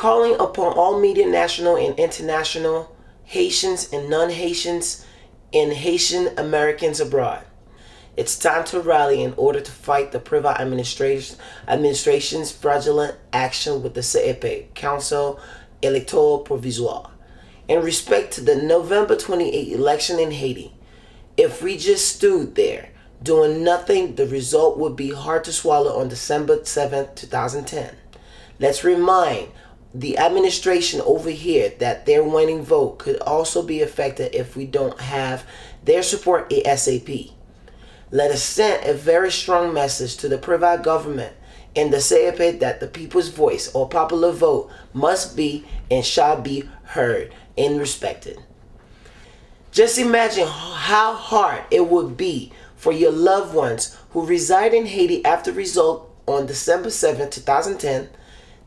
calling upon all media, national and international, Haitians and non-Haitians, and Haitian Americans abroad. It's time to rally in order to fight the Privat administration's fraudulent action with the CEP, Council Electoral Provisoire. In respect to the November 28 election in Haiti, if we just stood there doing nothing, the result would be hard to swallow on December 7, 2010. Let's remind the administration over here that their winning vote could also be affected if we don't have their support ASAP. Let us send a very strong message to the Privat government and the CEP that the people's voice or popular vote must be and shall be heard and respected. Just imagine how hard it would be for your loved ones who reside in Haiti after result on December 7, 2010.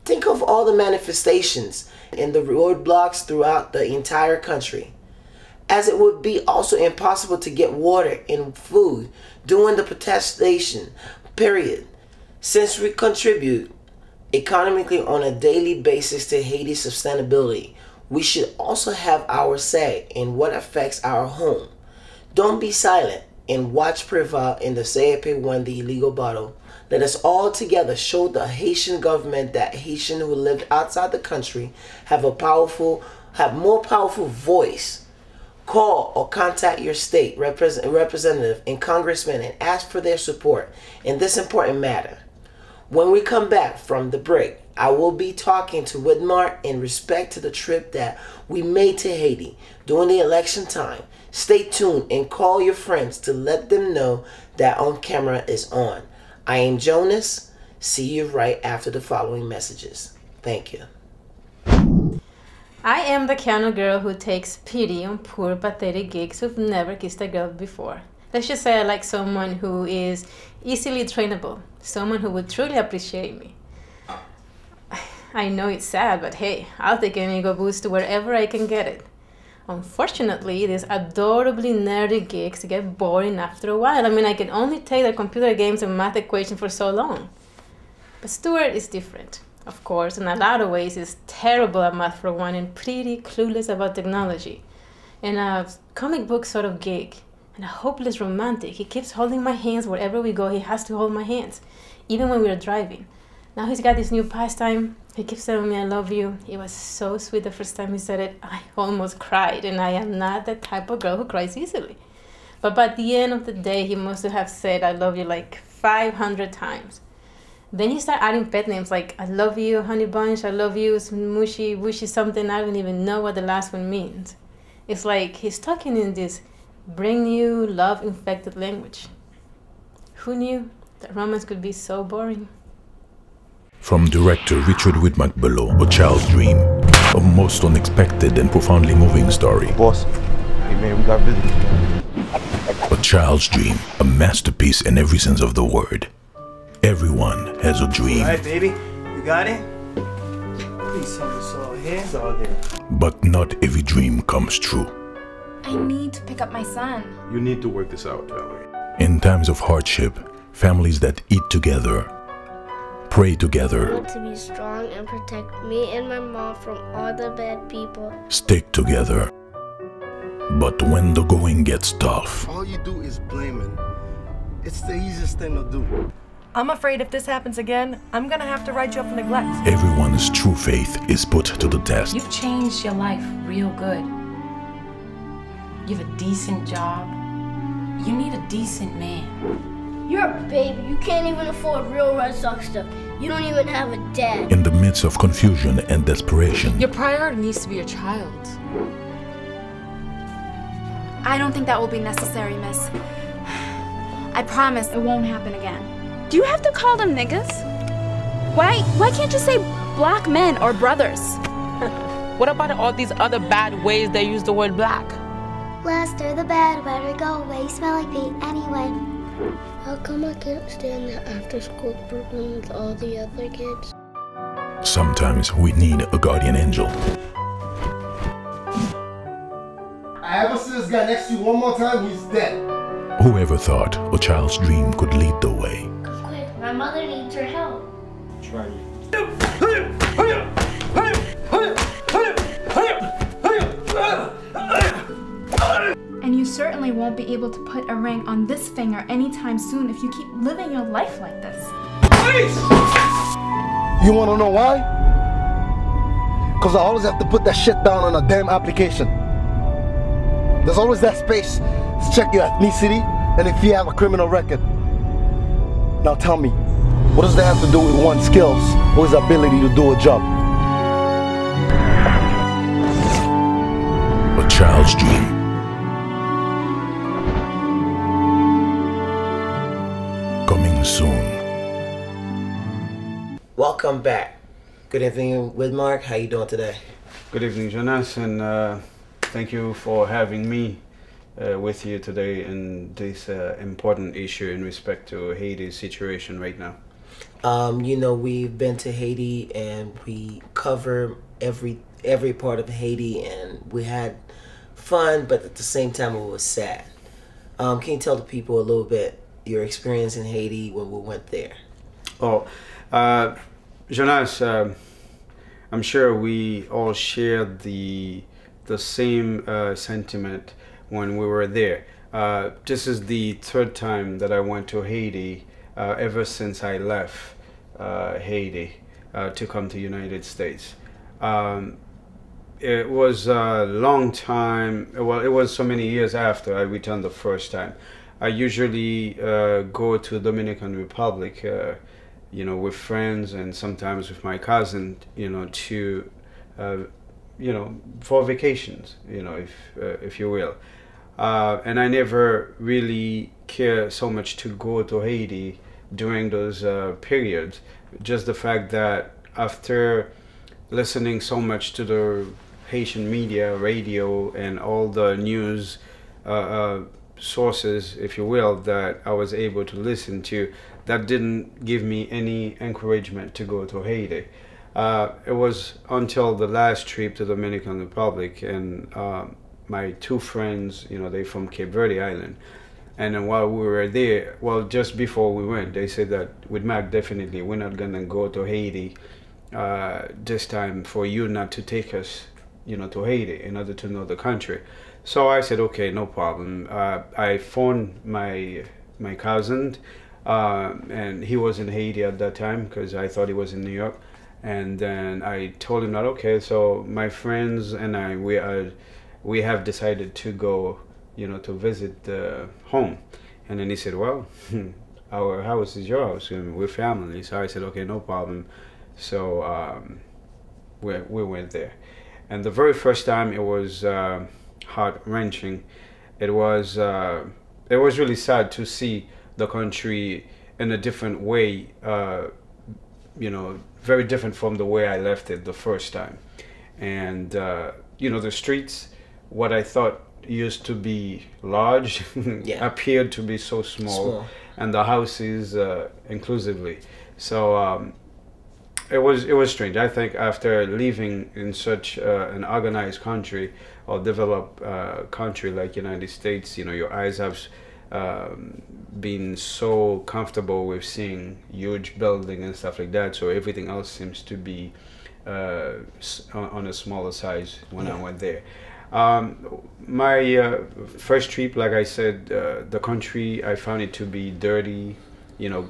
Think of all the manifestations and the roadblocks throughout the entire country, as it would be also impossible to get water and food during the protestation period. Since we contribute economically on a daily basis to Haiti's sustainability, we should also have our say in what affects our home. Don't be silent and watch Privat and the CEP win the illegal battle. Let us all together show the Haitian government that Haitians who live outside the country have more powerful voice. Call or contact your state representative and congressman and ask for their support in this important matter. When we come back from the break, I will be talking to Widmar in respect to the trip that we made to Haiti during the election time. Stay tuned and call your friends to let them know that On Camera is on. I am Jonas. See you right after the following messages. Thank you. I am the kind of girl who takes pity on poor, pathetic geeks who've never kissed a girl before. Let's just say I like someone who is easily trainable, someone who would truly appreciate me. I know it's sad, but hey, I'll take an ego boost to wherever I can get it. Unfortunately, these adorably nerdy geeks get boring after a while. I mean, I can only take their computer games and math equations for so long. But Stuart is different. Of course, in a lot of ways, he's terrible at math for one and pretty clueless about technology. And a comic book sort of geek. And a hopeless romantic. He keeps holding my hands wherever we go. He has to hold my hands, even when we're driving. Now he's got this new pastime. He keeps telling me I love you. It was so sweet the first time he said it. I almost cried, and I am not the type of girl who cries easily. But by the end of the day, he must have said I love you like 500 times. Then he started adding pet names like I love you, honey bunch, I love you, smooshy, wishy something. I don't even know what the last one means. It's like he's talking in this brand new, love-infected language. Who knew that romance could be so boring? From director Richard Widmark below, A Child's Dream, a most unexpected and profoundly moving story. Boss, hey man, we got visitors. A Child's Dream, a masterpiece in every sense of the word. Everyone has a dream. All right, baby, you got it? Please send us all here. It's all there. But not every dream comes true. I need to pick up my son. You need to work this out, Valerie. In times of hardship, families that eat together, pray I together, want to be strong and protect me and my mom from all the bad people. stick together. But when the going gets tough, All you do is blame him. It's the easiest thing to do. I'm afraid if this happens again, I'm gonna have to write you up for neglect. everyone's true faith is put to the test. You've changed your life real good. You have a decent job. You need a decent man. You're a baby. You can't even afford real Red Sox stuff. You don't even have a dad. In the midst of confusion and desperation, Your priority needs to be your child. I don't think that will be necessary, miss. I promise it won't happen again. Do you have to call them niggas? Why can't you say black men or brothers? What about all these other bad ways they use the word black? Lester, the bad weather, go away. You smell like paint anyway. How come I can't stand the after-school program with all the other kids? sometimes we need a guardian angel. I ever see this guy next to you one more time, he's dead. Whoever thought a child's dream could lead the way? Quick, my mother needs your help. Try me. And you certainly won't be able to put a ring on this finger anytime soon if you keep living your life like this. Please! You wanna know why? Cause I always have to put that shit down on a damn application. There's always that space to check your ethnicity and if you have a criminal record. Now tell me, what does that have to do with one's skills or his ability to do a job? A child's dream. Coming soon. Welcome back. Good evening, Widmark. How you doing today? Good evening, Jonas, and thank you for having me with you today in this important issue in respect to Haiti's situation right now. You know, we've been to Haiti and we cover every part of Haiti, and we had fun, but at the same time it was sad. Can you tell the people a little bit your experience in Haiti when we went there? Oh, Jonas, I'm sure we all shared the same sentiment when we were there. This is the third time that I went to Haiti ever since I left Haiti to come to the United States. It was a long time, well, it was so many years after I returned the first time. I usually go to Dominican Republic, you know, with friends and sometimes with my cousin, you know, to, you know, for vacations, you know, if you will. And I never really care so much to go to Haiti during those periods. Just the fact that after listening so much to the Haitian media, radio, and all the news sources, if you will, that I was able to listen to, that didn't give me any encouragement to go to Haiti. It was until the last trip to the Dominican Republic, and my two friends, you know, they're from Cape Verde Island, and then while we were there, well, just before we went, they said that with Mac, definitely we're not gonna go to Haiti this time for you not to take us, you know, to Haiti in order to know the country. So I said, okay, no problem. I phoned my cousin, and he was in Haiti at that time because I thought he was in New York. And then I told him that, okay, so my friends and I, we have decided to go, you know, to visit home. And then he said, well, our house is your house, and we're family. So I said, okay, no problem. So we went there. And the very first time, it was heart-wrenching. It was really sad to see the country in a different way, you know, very different from the way I left it the first time. And, you know, the streets, what I thought used to be large, yeah, appeared to be so small. And the houses inclusively. So it was strange. I think after living in such an organized country or developed country like United States, you know, your eyes have been so comfortable with seeing huge building and stuff like that. So everything else seems to be on a smaller size when I went there. My first trip, like I said, the country, I found it to be dirty, you know,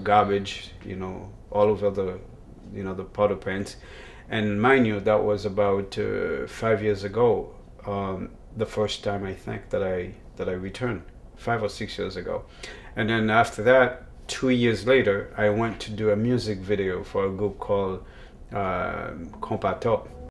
garbage, you know, all over the, you know, the Port-au-Prince. And mind you, that was about 5 years ago, the first time I think that I returned, 5 or 6 years ago. And then after that, 2 years later, I went to do a music video for a group called Compato.